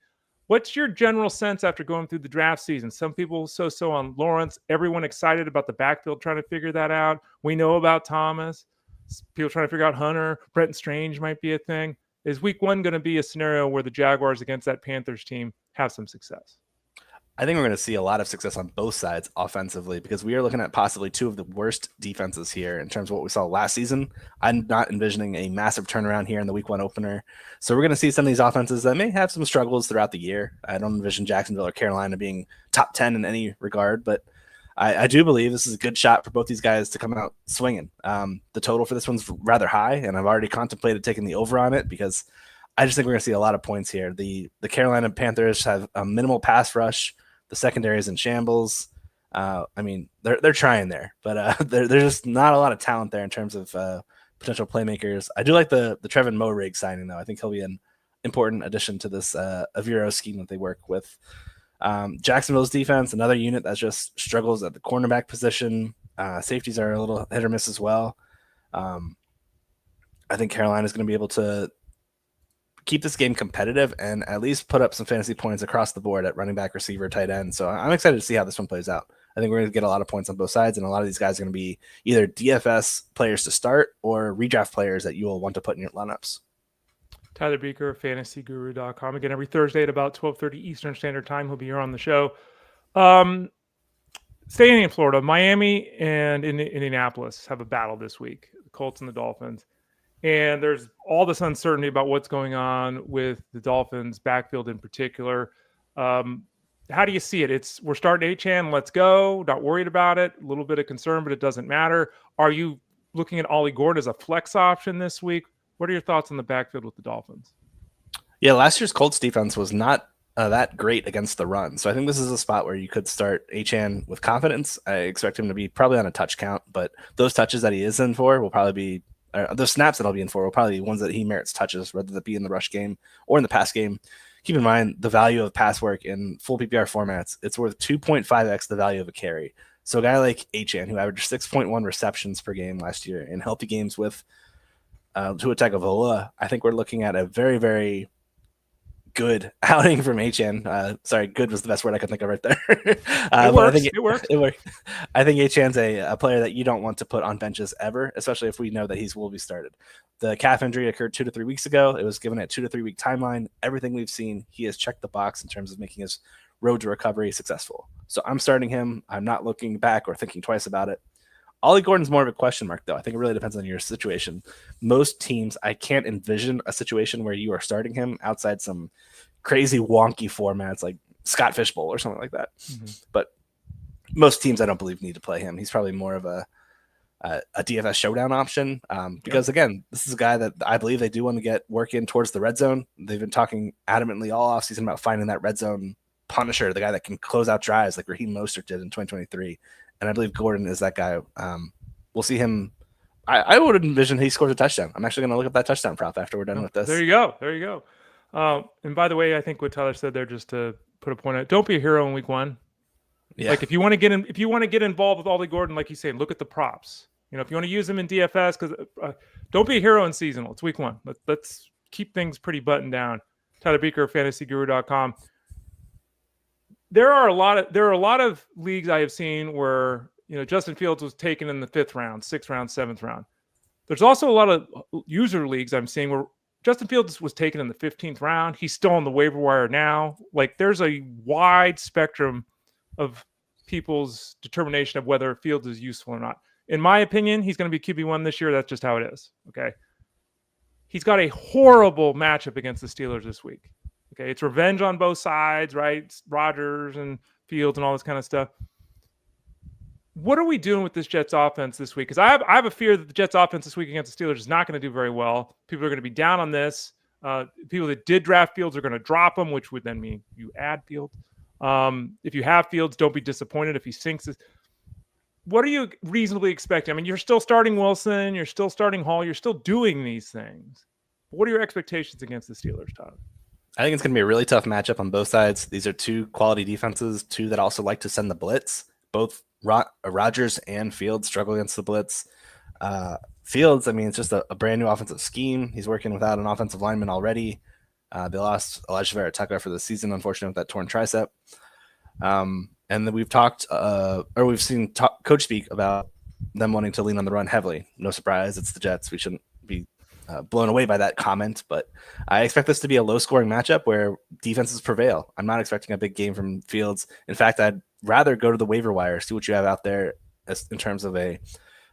What's your general sense after going through the draft season? Some people so on Lawrence. Everyone excited about the backfield trying to figure that out. We know about Thomas. People trying to figure out Hunter. Brenton Strange might be a thing. Is week one going to be a scenario where the Jaguars against that Panthers team have some success? I think we're going to see a lot of success on both sides offensively because we are looking at possibly two of the worst defenses here in terms of what we saw last season. I'm not envisioning a massive turnaround here in the week one opener. So we're going to see some of these offenses that may have some struggles throughout the year. I don't envision Jacksonville or Carolina being top 10 in any regard, but I do believe this is a good shot for both these guys to come out swinging. The total for this one's rather high, and I've already contemplated taking the over on it because I just think we're going to see a lot of points here. The Carolina Panthers have a minimal pass rush. The secondary is in shambles. I mean, they're trying there, but there's just not a lot of talent there in terms of potential playmakers. I do like the Trevin Moehrig signing, though. I think he'll be an important addition to this Aviro scheme that they work with. Jacksonville's defense, another unit that just struggles at the cornerback position. Safeties are a little hit or miss as well. I think Carolina is going to be able to keep this game competitive and at least put up some fantasy points across the board at running back, receiver, tight end. So I'm excited to see how this one plays out. I think we're going to get a lot of points on both sides, and a lot of these guys are going to be either DFS players to start or redraft players that you will want to put in your lineups. Tyler Buecher, fantasyguru.com. Again, every Thursday at about 12:30 Eastern Standard Time, he'll be here on the show. Staying in Florida, Miami and Indianapolis have a battle this week, the Colts and the Dolphins. And there's all this uncertainty about what's going on with the Dolphins backfield in particular. How do you see it? We're starting Achane. Let's go. Not worried about it. A little bit of concern, but it doesn't matter. Are you looking at Ollie Gordon as a flex option this week? What are your thoughts on the backfield with the Dolphins? Yeah, last year's Colts defense was not that great against the run. So I think this is a spot where you could start Achane with confidence. I expect him to be probably on a touch count, but those touches that he is in for will probably be the snaps that I'll be in for will probably be ones that he merits touches, whether that be in the rush game or in the pass game. Keep in mind the value of pass work in full PPR formats. It's worth 2.5x the value of a carry. So a guy like Achane, who averaged 6.1 receptions per game last year in healthy games with Tua Tagovailoa, I think we're looking at a very, very good outing from Achane. Sorry, good was the best word I could think of right there. It works. It worked. I think Achane's a player that you don't want to put on benches ever, especially if we know that he will be started. The calf injury occurred 2 to 3 weeks ago. It was given a 2 to 3 week timeline. Everything we've seen, he has checked the box in terms of making his road to recovery successful. So I'm starting him. I'm not looking back or thinking twice about it. Ollie Gordon's more of a question mark, though. I think it really depends on your situation. Most teams, I can't envision a situation where you are starting him outside some crazy wonky formats like Scott Fishbowl or something like that. Mm-hmm. But most teams, I don't believe, need to play him. He's probably more of a DFS showdown option because, again, this is a guy that I believe they do want to get work in towards the red zone. They've been talking adamantly all offseason about finding that red zone punisher, the guy that can close out drives like Raheem Mostert did in 2023. And I believe Gordon is that guy. We'll see him. I would envision he scores a touchdown. I'm actually going to look up that touchdown prop after we're done with this. There you go. And by the way, I think what Tyler said there, just to put a point out, don't be a hero in week one. Yeah. Like if you want to get involved with Ollie Gordon, like you say, look at the props. If you want to use them in DFS, because don't be a hero in seasonal. It's week one. Let's keep things pretty buttoned down. Tyler Buecher, fantasyguru.com. There are a lot of leagues I have seen where Justin Fields was taken in the 5th round, 6th round, 7th round. There's also a lot of user leagues I'm seeing where Justin Fields was taken in the 15th round. He's still on the waiver wire now. Like there's a wide spectrum of people's determination of whether Fields is useful or not. In my opinion, he's going to be QB1 this year. That's just how it is. Okay. He's got a horrible matchup against the Steelers this week. Okay. It's revenge on both sides, right? Rodgers and Fields and all this kind of stuff. What are we doing with this Jets offense this week? Because I have a fear that the Jets offense this week against the Steelers is not going to do very well. People are going to be down on this. People that did draft Fields are going to drop him, which would then mean you add Fields. If you have Fields, don't be disappointed if he sinks. What are you reasonably expecting? I mean, you're still starting Wilson. You're still starting Hall. You're still doing these things. But what are your expectations against the Steelers, Tyler? I think it's going to be a really tough matchup on both sides. These are two quality defenses, two that also like to send the blitz. Both Rodgers and Fields struggle against the blitz. Fields, I mean, it's just a brand new offensive scheme. He's working without an offensive lineman already. They lost Elijah Vera Tucker for the season, unfortunately, with that torn tricep. And then we've seen coach speak about them wanting to lean on the run heavily. No surprise, it's the Jets. We shouldn't be blown away by that comment, but I expect this to be a low-scoring matchup where defenses prevail. I'm not expecting a big game from Fields. In fact, I'd rather go to the waiver wire, see what you have out there in terms of a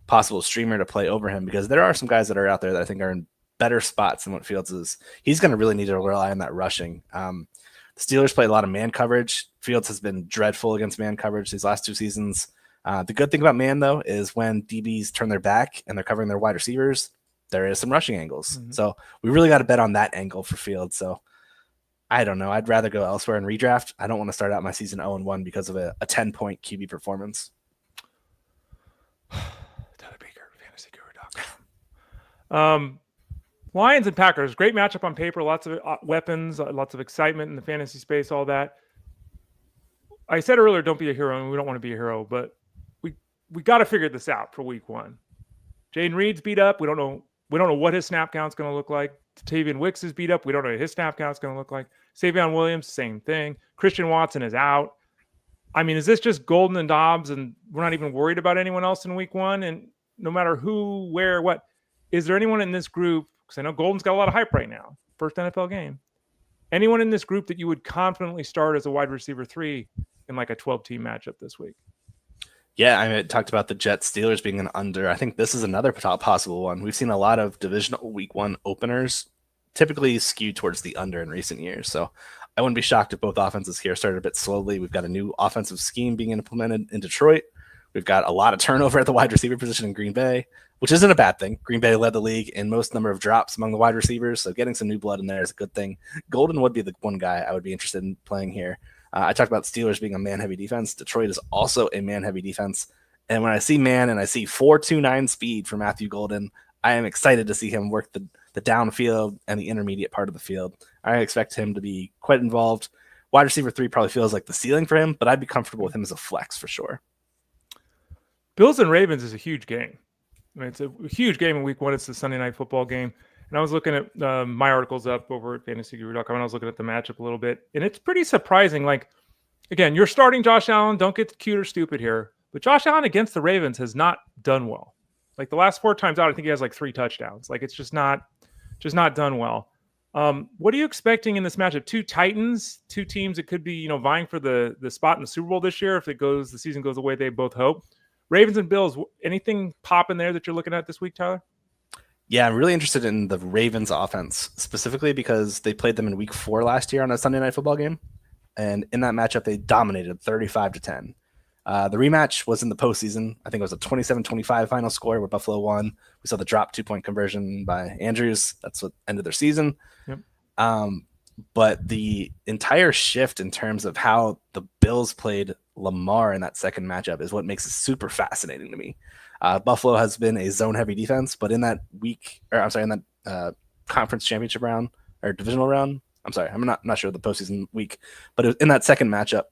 possible streamer to play over him, because there are some guys that are out there that I think are in better spots than what Fields is. He's going to really need to rely on that rushing. The Steelers play a lot of man coverage. Fields has been dreadful against man coverage these last 2 seasons. The good thing about man, though, is when DBs turn their back and they're covering their wide receivers, there is some rushing angles. Mm-hmm. So we really got to bet on that angle for Fields. So I don't know. I'd rather go elsewhere in redraft. I don't want to start out my season 0-1 because of a 10-point QB performance. Tyler Buecher, fantasyguru.com. Lions and Packers, great matchup on paper. Lots of weapons, lots of excitement in the fantasy space, all that. I said earlier, don't be a hero, and we don't want to be a hero, but we got to figure this out for week one. Jaden Reed's beat up. We don't know what his snap count's going to look like. Tavian Wicks is beat up. We don't know what his snap count's going to look like. Savion Williams, same thing. Christian Watson is out. I mean, is this just Golden and Dobbs, and we're not even worried about anyone else in week one? And no matter who, where, what, is there anyone in this group? Because I know Golden's got a lot of hype right now. First NFL game. Anyone in this group that you would confidently start as a wide receiver 3 in like a 12-team matchup this week? Yeah, I mean, it talked about the Jets Steelers being an under. I think this is another possible one. We've seen a lot of divisional week 1 openers typically skew towards the under in recent years. So I wouldn't be shocked if both offenses here started a bit slowly. We've got a new offensive scheme being implemented in Detroit. We've got a lot of turnover at the wide receiver position in Green Bay, which isn't a bad thing. Green Bay led the league in most number of drops among the wide receivers, so getting some new blood in there is a good thing. Golden would be the one guy I would be interested in playing here. I talked about Steelers being a man-heavy defense. Detroit is also a man-heavy defense. And when I see man and I see 4.29 speed for Matthew Golden, I am excited to see him work the downfield and the intermediate part of the field. I expect him to be quite involved. Wide receiver 3 probably feels like the ceiling for him, but I'd be comfortable with him as a flex for sure. Bills and Ravens is a huge game. I mean, it's a huge game in week 1. It's the Sunday night football game. And I was looking at my articles up over at fantasyguru.com, and I was looking at the matchup a little bit. And it's pretty surprising. Like, again, you're starting Josh Allen. Don't get cute or stupid here. But Josh Allen against the Ravens has not done well. Like the last 4 times out, I think he has like 3 touchdowns. Like it's just not done well. What are you expecting in this matchup? Two Titans, two teams that could be, vying for the spot in the Super Bowl this year if the season goes the way they both hope. Ravens and Bills, anything popping there that you're looking at this week, Tyler? Yeah, I'm really interested in the Ravens offense, specifically because they played them in week 4 last year on a Sunday night football game. And in that matchup, they dominated 35-10. The rematch was in the postseason. I think it was a 27-25 final score where Buffalo won. We saw the drop 2-point conversion by Andrews. That's what ended their season. Yep. But the entire shift in terms of how the Bills played Lamar in that second matchup is what makes it super fascinating to me. Buffalo has been a zone-heavy defense, but in that conference championship round or divisional round, I'm not sure the postseason week, but in that second matchup,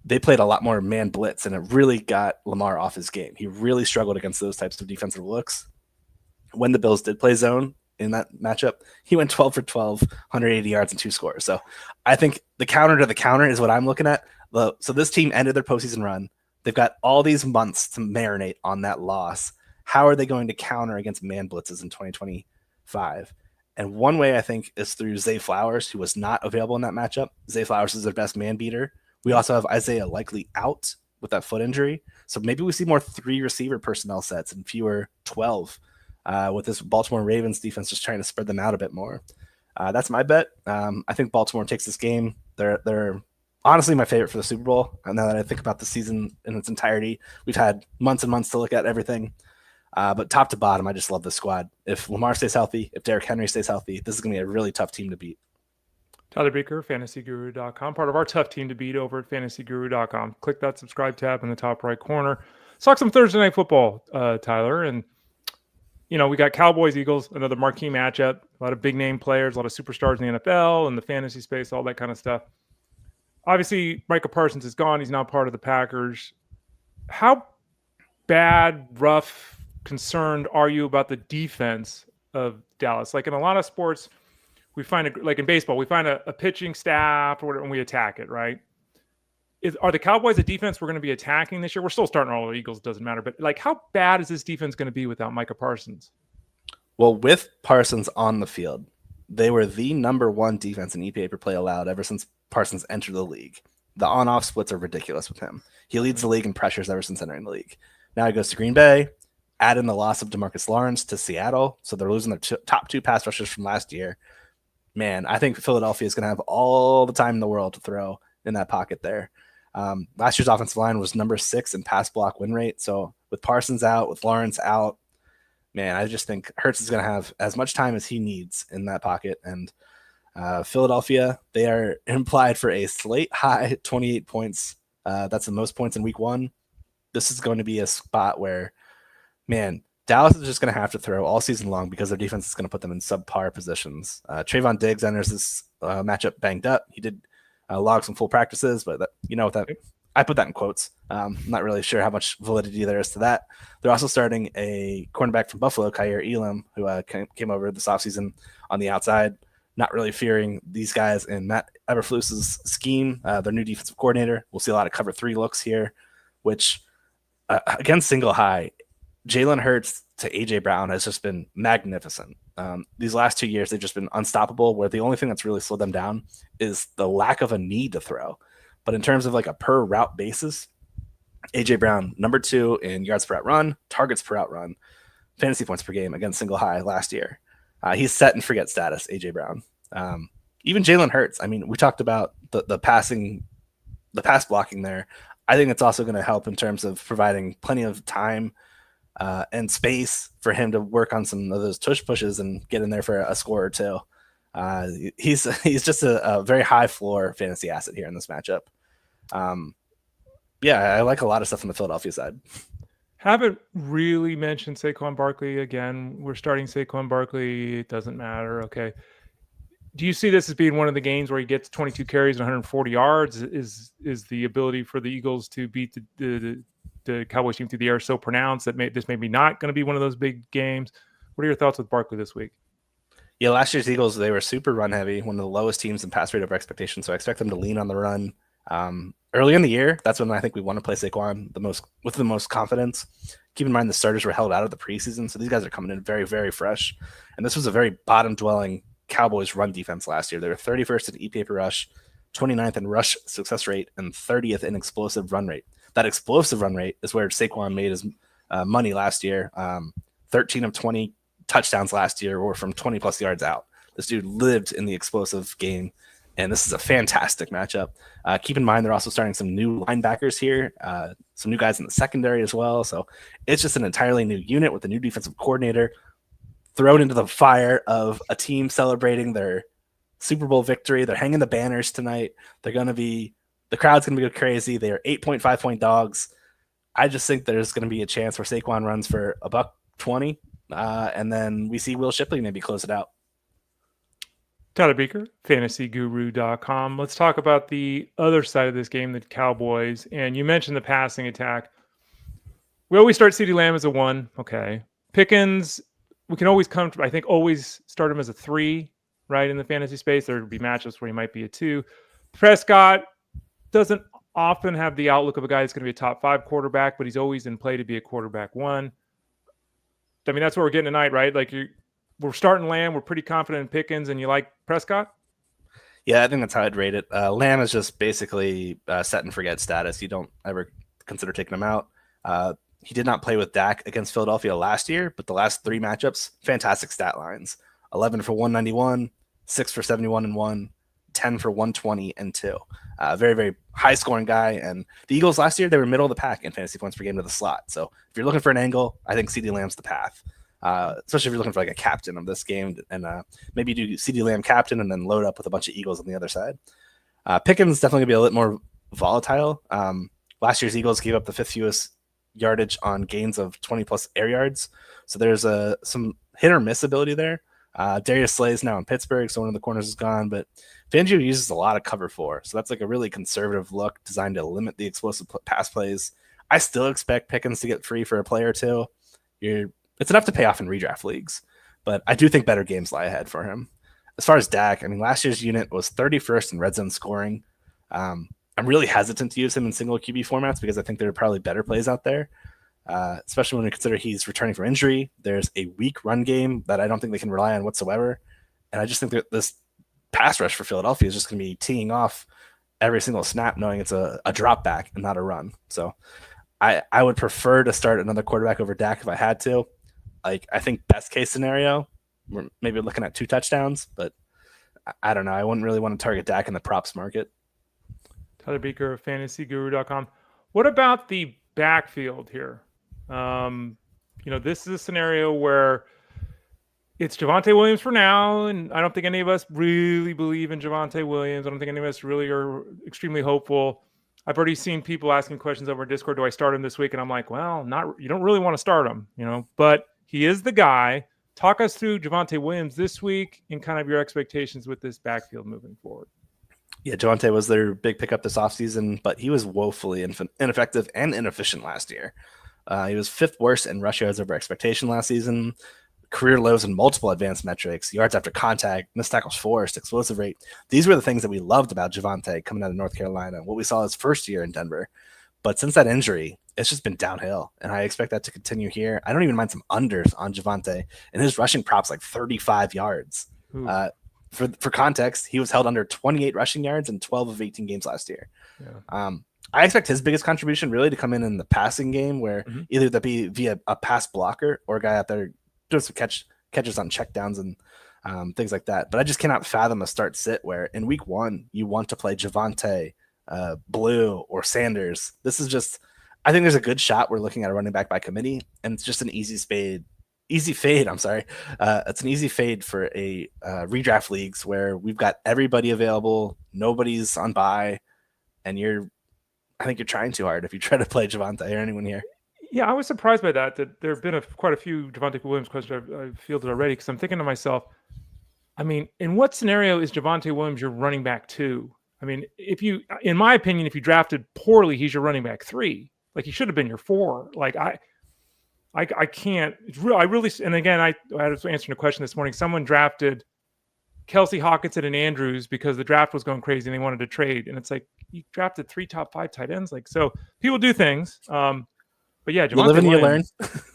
they played a lot more man blitz, and it really got Lamar off his game. He really struggled against those types of defensive looks. When the Bills did play zone in that matchup, he went 12 for 12, 180 yards and 2 scores. So I think the counter to the counter is what I'm looking at. So this team ended their postseason run. They've got all these months to marinate on that loss. How are they going to counter against man blitzes in 2025? And one way I think is through Zay Flowers, who was not available in that matchup. Zay Flowers is their best man beater. We also have Isaiah likely out with that foot injury. So maybe we see more 3 receiver personnel sets and fewer 12 with this Baltimore Ravens defense just trying to spread them out a bit more. That's my bet. I think Baltimore takes this game. They're honestly my favorite for the Super Bowl. And now that I think about the season in its entirety, we've had months and months to look at everything. But top to bottom, I just love this squad. If Lamar stays healthy, if Derrick Henry stays healthy, this is going to be a really tough team to beat. Tyler Buecher, fantasyguru.com, part of our tough team to beat over at fantasyguru.com. Click that subscribe tab in the top right corner. Let's talk some Thursday night football, Tyler. And, we got Cowboys, Eagles, another marquee matchup. A lot of big name players, a lot of superstars in the NFL and the fantasy space, all that kind of stuff. Obviously, Micah Parsons is gone. He's now part of the Packers. How bad, rough, concerned are you about the defense of Dallas? Like in a lot of sports, we find like in baseball, we find a pitching staff or whatever, and we attack it, right? Are the Cowboys a defense we're going to be attacking this year? We're still starting all the Eagles, doesn't matter. But like, how bad is this defense going to be without Micah Parsons? Well, with Parsons on the field, they were the number 1 defense in EPA per play allowed ever since Parsons entered the league. The on-off splits are ridiculous with him. He leads the league in pressures ever since entering the league. Now he goes to Green Bay, add in the loss of DeMarcus Lawrence to Seattle, so they're losing their top 2 pass rushers from last year. Man, I think Philadelphia is going to have all the time in the world to throw in that pocket there. Last year's offensive line was number 6 in pass block win rate. So with Parsons out, with Lawrence out, man, I just think Hurts is going to have as much time as he needs in that pocket. And Philadelphia, they are implied for a slate high 28 points. That's the most points in week 1. This is going to be a spot where, man, Dallas is just going to have to throw all season long because their defense is going to put them in subpar positions. Trayvon Diggs enters this matchup banged up. He did log some full practices, but I put that in quotes. I'm not really sure how much validity there is to that. They're also starting a cornerback from Buffalo, Kyer Elam, who came over this offseason on the outside. Not really fearing these guys in Matt Eberflus's scheme, their new defensive coordinator. We'll see a lot of cover 3 looks here, which against single high, Jalen Hurts to A.J. Brown has just been magnificent. These last 2 years, they've just been unstoppable, where the only thing that's really slowed them down is the lack of a need to throw. But in terms of like a per route basis, A.J. Brown, number 2 in yards per out run, targets per out run, fantasy points per game against single high last year. He's set and forget status, A.J. Brown. Even Jalen Hurts. I mean, we talked about the pass blocking there. I think it's also going to help in terms of providing plenty of time and space for him to work on some of those tush pushes and get in there for a score or 2. He's just a very high floor fantasy asset here in this matchup. I like a lot of stuff on the Philadelphia side. Haven't really mentioned Saquon Barkley again. We're starting Saquon Barkley. It doesn't matter. Okay. Do you see this as being one of the games where he gets 22 carries and 140 yards? Is the ability for the Eagles to beat the Cowboys team through the air so pronounced that this may be not going to be one of those big games? What are your thoughts with Barkley this week? Yeah, last year's Eagles, they were super run heavy, one of the lowest teams in pass rate over expectations. So I expect them to lean on the run. Early in the year, that's when I think we want to play Saquon with the most confidence. Keep in mind the starters were held out of the preseason, so these guys are coming in very, very fresh. And this was a very bottom-dwelling Cowboys run defense last year. They were 31st in EPA per rush, 29th in rush success rate, and 30th in explosive run rate. That explosive run rate is where Saquon made his money last year. 13 of 20 touchdowns last year were from 20 plus yards out. This dude lived in the explosive game, and this is a fantastic matchup. Keep in mind, they're also starting some new linebackers here, some new guys in the secondary as well. So it's just an entirely new unit with a new defensive coordinator thrown into the fire of a team celebrating their Super Bowl victory. They're hanging the banners tonight. The crowd's going to be crazy. They are 8.5 point dogs. I just think there's going to be a chance where Saquon runs for $120, and then we see Will Shipley maybe close it out. Tyler Buecher, fantasyguru.com. Let's talk about the other side of this game, the Cowboys. And you mentioned the passing attack. We always start CeeDee Lamb as a 1. Okay. Pickens, we can always always start him as a 3, right, in the fantasy space. There would be matchups where he might be a 2. Prescott doesn't often have the outlook of a guy that's going to be a top 5 quarterback, but he's always in play to be a quarterback 1. I mean, that's what we're getting tonight, right? Like, we're starting Lamb. We're pretty confident in Pickens, and you like Prescott? Yeah, I think that's how I'd rate it. Lamb is just basically set and forget status. You don't ever consider taking him out. He did not play with Dak against Philadelphia last year, but the last 3 matchups, fantastic stat lines. 11 for 191, 6 for 71 and 1, 10 for 120 and 2. Very, very high scoring guy. And the Eagles last year, they were middle of the pack in fantasy points per game to the slot. So if you're looking for an angle, I think CeeDee Lamb's the path. Especially if you're looking for like a captain of this game, and maybe do CeeDee Lamb captain and then load up with a bunch of Eagles on the other side. Pickens definitely gonna be a little more volatile. Last year's Eagles gave up the 5th fewest yardage on gains of 20 plus air yards, so there's some hit or miss ability there. Darius Slay's now in Pittsburgh, so one of the corners is gone, but Fangio uses a lot of cover 4, so that's like a really conservative look designed to limit the explosive pass plays. I still expect Pickens to get free for a play or 2. It's enough to pay off in redraft leagues, but I do think better games lie ahead for him. As far as Dak, I mean, last year's unit was 31st in red zone scoring. I'm really hesitant to use him in single QB formats because I think there are probably better plays out there, especially when we consider he's returning from injury. There's a weak run game that I don't think they can rely on whatsoever. And I just think that this pass rush for Philadelphia is just going to be teeing off every single snap, knowing it's a drop back and not a run. So I would prefer to start another quarterback over Dak if I had to. Like, I think best case scenario, we're maybe looking at 2 touchdowns, but I don't know. I wouldn't really want to target Dak in the props market. Tyler Buecher of fantasyguru.com. What about the backfield here? This is a scenario where it's Javonte Williams for now, and I don't think any of us really believe in Javonte Williams. I don't think any of us really are extremely hopeful. I've already seen people asking questions over Discord. Do I start him this week? And I'm like, well, you don't really want to start him, but he is the guy. Talk us through Javonte Williams this week and kind of your expectations with this backfield moving forward. Yeah, Javonte was their big pickup this offseason, but he was woefully ineffective and inefficient last year. He was 5th worst in rush yards over expectation last season, career lows in multiple advanced metrics, yards after contact, missed tackles forced, explosive rate. These were the things that we loved about Javonte coming out of North Carolina, what we saw his first year in Denver. But since that injury, it's just been downhill, and I expect that to continue here. I don't even mind some unders on Javonte, and his rushing props like 35 yards. For context, he was held under 28 rushing yards in 12 of 18 games last year. Yeah. I expect his biggest contribution really to come in the passing game, where either that be via a pass blocker or a guy out there doing some catches on checkdowns and things like that. But I just cannot fathom a start-sit where in week 1 you want to play Javonte, Blue, or Sanders. This is just, I think there's a good shot we're looking at a running back by committee, and it's just an easy fade. It's an easy fade for a redraft leagues where we've got everybody available, nobody's on bye, and I think you're trying too hard if you try to play Javonte or anyone here. Yeah, I was surprised by that there have been quite a few Javonte Williams questions I've fielded already, because I'm thinking to myself, I mean, in what scenario is Javonte Williams your running back 2? I mean, in my opinion, if you drafted poorly, he's your running back 3. Like, he should have been your 4. Like, I can't. And again, I was answering a question this morning. Someone drafted Kelsey, Hawkinson, and Andrews because the draft was going crazy and they wanted to trade. And it's like, you drafted 3 top 5 tight ends. Like, so people do things. But yeah, Javonte you live and you learn.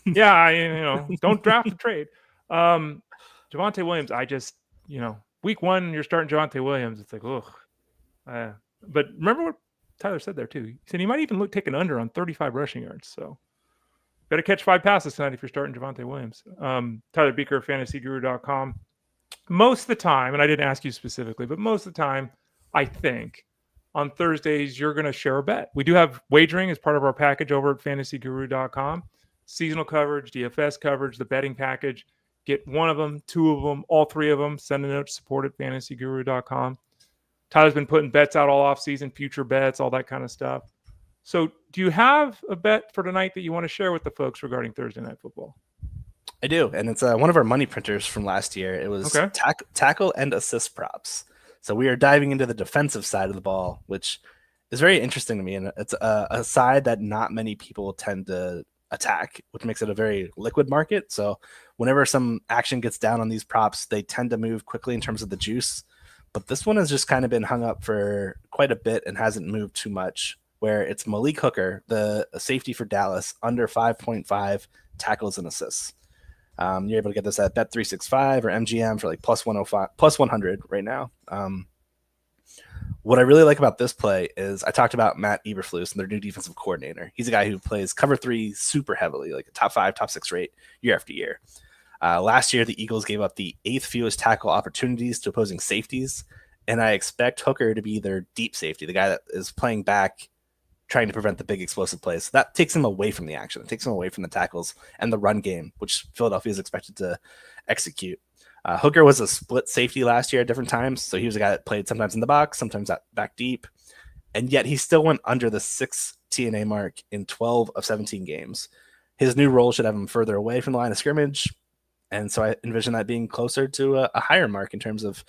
Yeah, don't draft the trade. Javonte Williams, week one, you're starting Javonte Williams. It's like, ugh. But remember what Tyler said there, too. He said he might even take an under on 35 rushing yards. So better catch 5 passes tonight if you're starting Javonte Williams. Tyler Buecher, fantasyguru.com. Most of the time, and I didn't ask you specifically, but most of the time, I think on Thursdays, you're going to share a bet. We do have wagering as part of our package over at fantasyguru.com. Seasonal coverage, DFS coverage, the betting package. Get one of them, two of them, all three of them. Send a note to support at fantasyguru.com. Tyler's been putting bets out all offseason, future bets, all that kind of stuff. So do you have a bet for tonight that you want to share with the folks regarding Thursday Night Football? I do, and it's one of our money printers from last year. It was tackle and assist props. So we are diving into the defensive side of the ball, which is very interesting to me, and it's a side that not many people tend to attack, which makes it a very liquid market. So whenever some action gets down on these props, they tend to move quickly in terms of the juice. But this one has just kind of been hung up for quite a bit and hasn't moved too much, where it's Malik Hooker, the safety for Dallas, under 5.5 tackles and assists. You're able to get this at Bet365 or MGM for like plus 105, plus 100 right now. What I really like about this play is I talked about Matt Eberflus and their new defensive coordinator. He's a guy who plays cover 3 super heavily, like a top 5, top 6 rate year after year. Last year, the Eagles gave up the 8th fewest tackle opportunities to opposing safeties, and I expect Hooker to be their deep safety, the guy that is playing back, trying to prevent the big explosive plays. So that takes him away from the action. It takes him away from the tackles and the run game, which Philadelphia is expected to execute. Hooker was a split safety last year at different times, so he was a guy that played sometimes in the box, sometimes back deep, and yet he still went under the 6 TNA mark in 12 of 17 games. His new role should have him further away from the line of scrimmage, and so I envision that being closer to a higher mark in terms of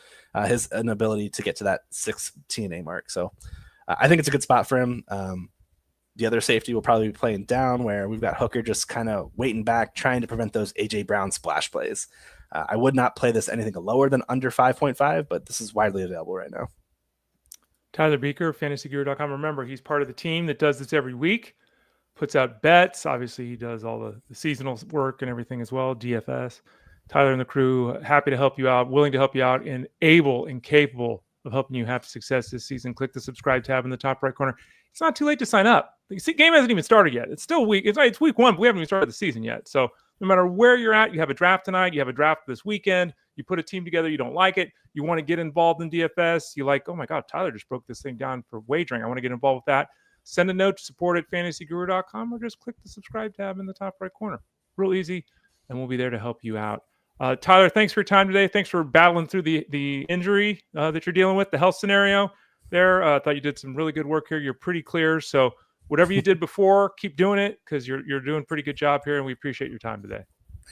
his inability to get to that 6 TNA mark. So I think it's a good spot for him. The other safety will probably be playing down, where we've got Hooker just kind of waiting back, trying to prevent those A.J. Brown splash plays. I would not play this anything lower than under 5.5, but this is widely available right now. Tyler Buecher, fantasyguru.com. Remember, he's part of the team that does this every week, puts out bets. Obviously, he does all the seasonal work and everything as well, DFS. Tyler and the crew, happy to help you out, willing to help you out, and able and capable of helping you have success this season. Click the subscribe tab in the top right corner. It's not too late to sign up. The game hasn't even started yet. It's still week. It's week 1, but we haven't even started the season yet. So no matter where you're at, you have a draft tonight, you have a draft this weekend, you put a team together, you don't like it, you want to get involved in DFS, you like, oh my God, Tyler just broke this thing down for wagering. I want to get involved with that. Send a note to support at fantasyguru.com or just click the subscribe tab in the top right corner. Real easy, and we'll be there to help you out. Tyler, thanks for your time today. Thanks for battling through the injury that you're dealing with, the health scenario there. I thought you did some really good work here. You're pretty clear. So whatever you did before, keep doing it, because you're doing a pretty good job here, and we appreciate your time today.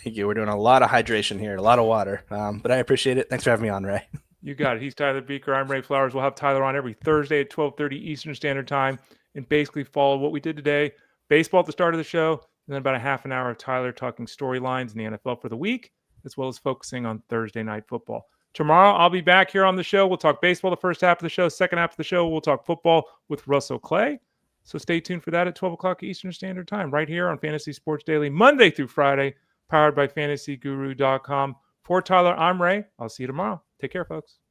Thank you. We're doing a lot of hydration here, a lot of water, but I appreciate it. Thanks for having me on, Ray. You got it. He's Tyler Buecher. I'm Ray Flowers. We'll have Tyler on every Thursday at 12:30 Eastern Standard Time and basically follow what we did today. Baseball at the start of the show, and then about a half an hour of Tyler talking storylines in the NFL for the week, as well as focusing on Thursday Night Football. Tomorrow, I'll be back here on the show. We'll talk baseball the first half of the show. Second half of the show, we'll talk football with Russell Clay. So stay tuned for that at 12 o'clock Eastern Standard Time, right here on Fantasy Sports Daily, Monday through Friday, powered by fantasyguru.com. For Tyler, I'm Ray. I'll see you tomorrow. Take care, folks.